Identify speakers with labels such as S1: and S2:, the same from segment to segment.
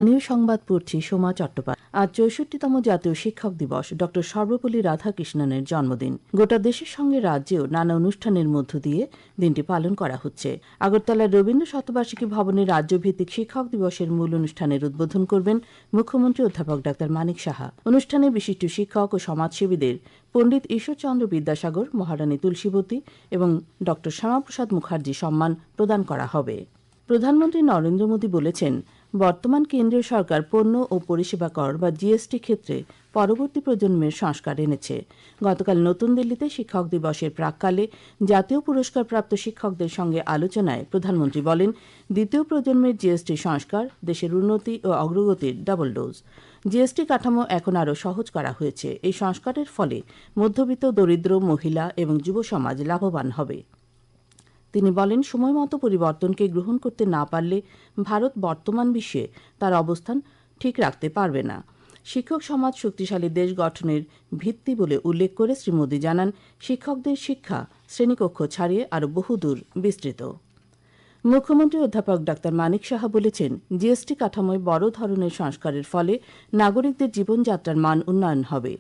S1: New সংবাদ পড়ছি সোমা চট্টোপাধ্যায়। আজ ৬৪তম জাতীয় শিক্ষক দিবস। ড সর্বপল্লী রাধাকৃষ্ণনের জন্মদিন। গোটা দেশের সঙ্গে রাজ্যেও নানা অনুষ্ঠানের মধ্য দিয়ে দিনটি পালন করা হচ্ছে। আগরতলার রবীন্দ্র শতবার্ষিকী ভবনে রাজ্যভিত্তিক শিক্ষক দিবসের মূল অনুষ্ঠানের উদ্বোধন করবেন মুখ্যমন্ত্রী অধ্যাপক ড মানিক সাহা। অনুষ্ঠানে বিশিষ্ট শিক্ষক ও সমাজসেবীদের পণ্ডিত ঈশ্বরচন্দ্র বিদ্যাসাগর, মহারানী তুলসীবতী এবং ড শ্যামাপ্রসাদ মুখার্জি সম্মান প্রদান করা হবে। প্রধানমন্ত্রী নরেন্দ্র মোদী বলেছেন, বর্তমান কেন্দ্রীয় সরকার পণ্য ও পরিষেবা কর বা জিএসটি ক্ষেত্রে পরবর্তী প্রজন্মের সংস্কার এনেছে। গতকাল নতুন দিল্লিতে শিক্ষক দিবসের প্রাক্কালে জাতীয় পুরস্কারপ্রাপ্ত শিক্ষকদের সঙ্গে আলোচনায় প্রধানমন্ত্রী বলেন, দ্বিতীয় প্রজন্মের জিএসটি সংস্কার দেশের উন্নতি ও অগ্রগতির ডাবল ডোজ। জিএসটি কাঠামো এখন আরও সহজ করা হয়েছে। এই সংস্কারের ফলে মধ্যবিত্ত, দরিদ্র, মহিলা এবং যুব সমাজ লাভবান হবে। তিনি বলেন, সময়মতো পরিবর্তনকে গ্রহণ করতে না পারলে ভারত বর্তমান বিশ্বে তার অবস্থান ঠিক রাখতে পারবে না। শিক্ষক সমাজ শক্তিশালী দেশ গঠনের ভিত্তি বলে উল্লেখ করে শ্রী মোদী জানান, শিক্ষকদের শিক্ষা শ্রেণীকক্ষ ছাড়িয়ে আরও বহুদূর বিস্তৃত। মুখ্যমন্ত্রী অধ্যাপক ড মানিক সাহা বলেছেন, জিএসটি কাঠামোয় বড় ধরনের সংস্কারের ফলে নাগরিকদের জীবনযাত্রার মান উন্নয়ন হবে।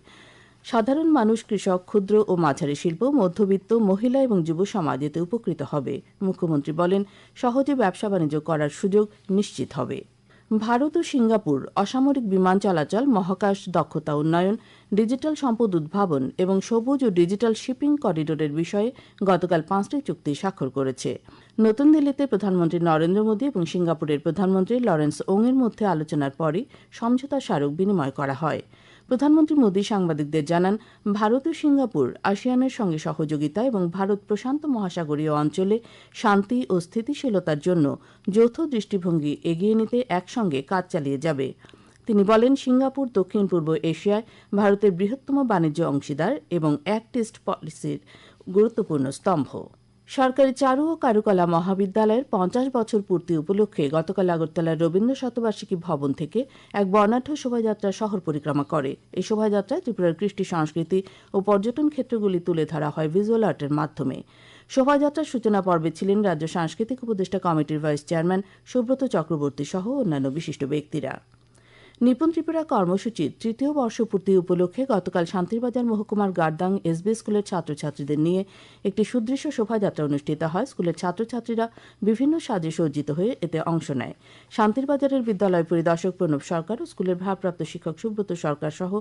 S1: সাধারণ মানুষ, কৃষক, ক্ষুদ্র ও মাঝারি শিল্প, মধ্যবিত্ত, মহিলা এবং যুব সমাজ এতে উপকৃত হবে। মুখ্যমন্ত্রী বলেন, সহজে ব্যবসা বাণিজ্য করার সুযোগ নিশ্চিত হবে। ভারত ও সিঙ্গাপুর অসামরিক বিমান চলাচল, মহাকাশ দক্ষতা উন্নয়ন, ডিজিটাল সম্পদ উদ্ভাবন এবং সবুজ ও ডিজিটাল শিপিং করিডোরের বিষয়ে গতকাল 5টি চুক্তি স্বাক্ষর করেছে। নতুন দিল্লিতে প্রধানমন্ত্রী নরেন্দ্র মোদী এবং সিঙ্গাপুরের প্রধানমন্ত্রী লরেন্স ওং এর মধ্যে আলোচনার পরই সমঝোতা স্মারক বিনিময় করা হয়। প্রধানমন্ত্রী মোদী সাংবাদিকদের জানান, ভারত ও সিঙ্গাপুর আসিয়ানের সঙ্গে সহযোগিতা এবং ভারত প্রশান্ত মহাসাগরীয় অঞ্চলে শান্তি ও স্থিতিশীলতার জন্য যৌথ দৃষ্টিভঙ্গি এগিয়ে নিতে একসঙ্গে কাজ চালিয়ে যাবে। তিনি বলেন, সিঙ্গাপুর দক্ষিণ পূর্ব এশিয়ায় ভারতের বৃহত্তম বাণিজ্য অংশীদার এবং অ্যাক্ট ইস্ট পলিসির গুরুত্বপূর্ণ স্তম্ভ। সরকারি চারু ও কারুকলা মহাবিদ্যালয়ের 50 বছর পূর্তি উপলক্ষে গতকাল আগরতলার রবীন্দ্র শতবার্ষিকী ভবন থেকে এক বর্ণাঢ্য শোভাযাত্রা শহর পরিক্রমা করে। এই শোভাযাত্রায় ত্রিপুরার কৃষ্টি, সংস্কৃতি ও পর্যটন ক্ষেত্রগুলি তুলে ধরা হয় ভিজুয়াল আর্টের মাধ্যমে। শোভাযাত্রার সূচনা পর্বে ছিলেন রাজ্য সাংস্কৃতিক উপদেষ্টা কমিটির ভাইস চেয়ারম্যান সুব্রত চক্রবর্তী সহ অন্যান্য বিশিষ্ট ব্যক্তিরা। নিপুণ ত্রিপুরা কর্মসূচির 3য় বর্ষপূর্তি উপলক্ষে গতকাল শান্তিরবাজার মহকুমার গার্দাং এসবি স্কুলের ছাত্রছাত্রীদের নিয়ে একটি সুদৃশ্য শোভাযাত্রা অনুষ্ঠিত হয়। স্কুলের ছাত্রছাত্রীরা বিভিন্ন সাজে সজ্জিত হয়ে এতে অংশ নেয়। শান্তিরবাজারের বিদ্যালয় পরিদর্শক প্রণব সরকার ও স্কুলের ভারপ্রাপ্ত শিক্ষক সুব্রত সরকার সহ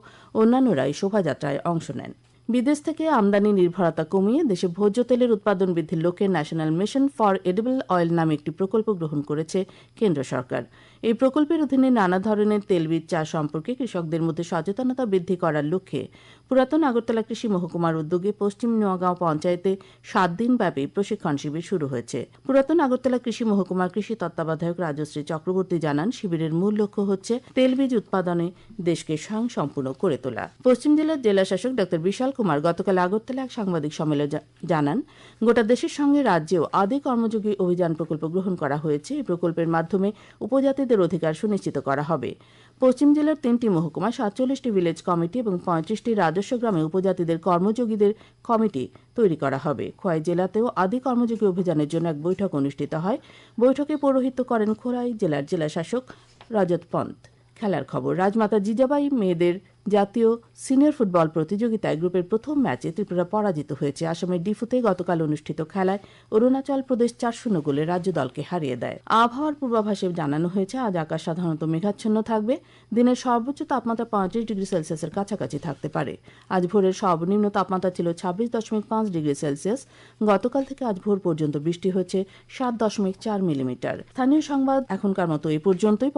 S1: অন্যান্যরা এই শোভাযাত্রায় অংশ নেন। বিদেশ থেকে আমদানি নির্ভরতা কমিয়ে দেশে ভোজ্য তেলের উৎপাদন বৃদ্ধির লক্ষ্যে national mission for edible oil নামে একটি প্রকল্প গ্রহণ করেছে কেন্দ্র সরকার। এই প্রকল্পের অধীনে নানা ধরনের তেলবীজ চাষ সম্পর্কে কৃষকদের মধ্যে সচেতনতা বৃদ্ধি করার লক্ষ্যে পুরাতন আগরতলা কৃষি মহকুমার উদ্যোগে পশ্চিম নোয়াগাঁও পঞ্চায়েতে 7 দিনব্যাপী প্রশিক্ষণ শিবির শুরু হয়েছে। পুরাতন আগরতলা কৃষি মহকুমার কৃষি তত্ত্বাবধায়ক রাজশ্রী চক্রবর্তী জানান, শিবিরের মূল লক্ষ্য হচ্ছে তেলবীজ উৎপাদনে দেশকে স্বয়ংসম্পূর্ণ করে তোলা। পশ্চিম জেলার জেলাশাসক ড বিশাল কুমার গতকাল আগরতলা এক সাংবাদিক সম্মেলনে জানান, গোটা দেশের সঙ্গে রাজ্যেও আদি কর্মযোগী অভিযান প্রকল্প গ্রহণ করা হয়েছে। এই প্রকল্পের মাধ্যমে উপজাতিদের অধিকার সুনিশ্চিত করা হবে। পশ্চিম জেলার 3টি মহকুমা, 47টি ভিলেজ কমিটি এবং 35টি রাজস্ব গ্রামে উপজাতিদের কর্মযোগীদের কমিটি তৈরি করা হবে। খোয়াই জেলাতেও আদি কর্মযোগী অভিযানের জন্য এক বৈঠক অনুষ্ঠিত হয়। বৈঠকে পৌরোহিত্য করেন খোয়াই জেলার জেলাশাসক রজত পন্ত। খেলার খবর। রাজমাতা জিজাবাই মেয়েদের জাতীয় সিনিয়র ফুটবল প্রতিযোগিতায় গ্রুপের প্রথম ম্যাচে ত্রিপুরা পরাজিত হয়েছে। আসামের ডিফুতে গতকাল অনুষ্ঠিত খেলায় অরুণাচল প্রদেশ 4-0 গোলে রাজ্য দলকে হারিয়ে দেয়। আবহাওয়ার পূর্বাভাসে জানানো হয়েছে, আজ আকাশ সাধারণত মেঘাচ্ছন্ন থাকবে। দিনের সর্বোচ্চ তাপমাত্রা 35 ডিগ্রি সেলসিয়াসের কাছাকাছি থাকতে পারে। আজ ভোরের সর্বনিম্ন তাপমাত্রা ছিল 26.5 ডিগ্রি সেলসিয়াস। গতকাল থেকে আজ ভোর পর্যন্ত বৃষ্টি হয়েছে 7.4 মিলিমিটার। স্থানীয় সংবাদ এখনকার মতো এই পর্যন্তই।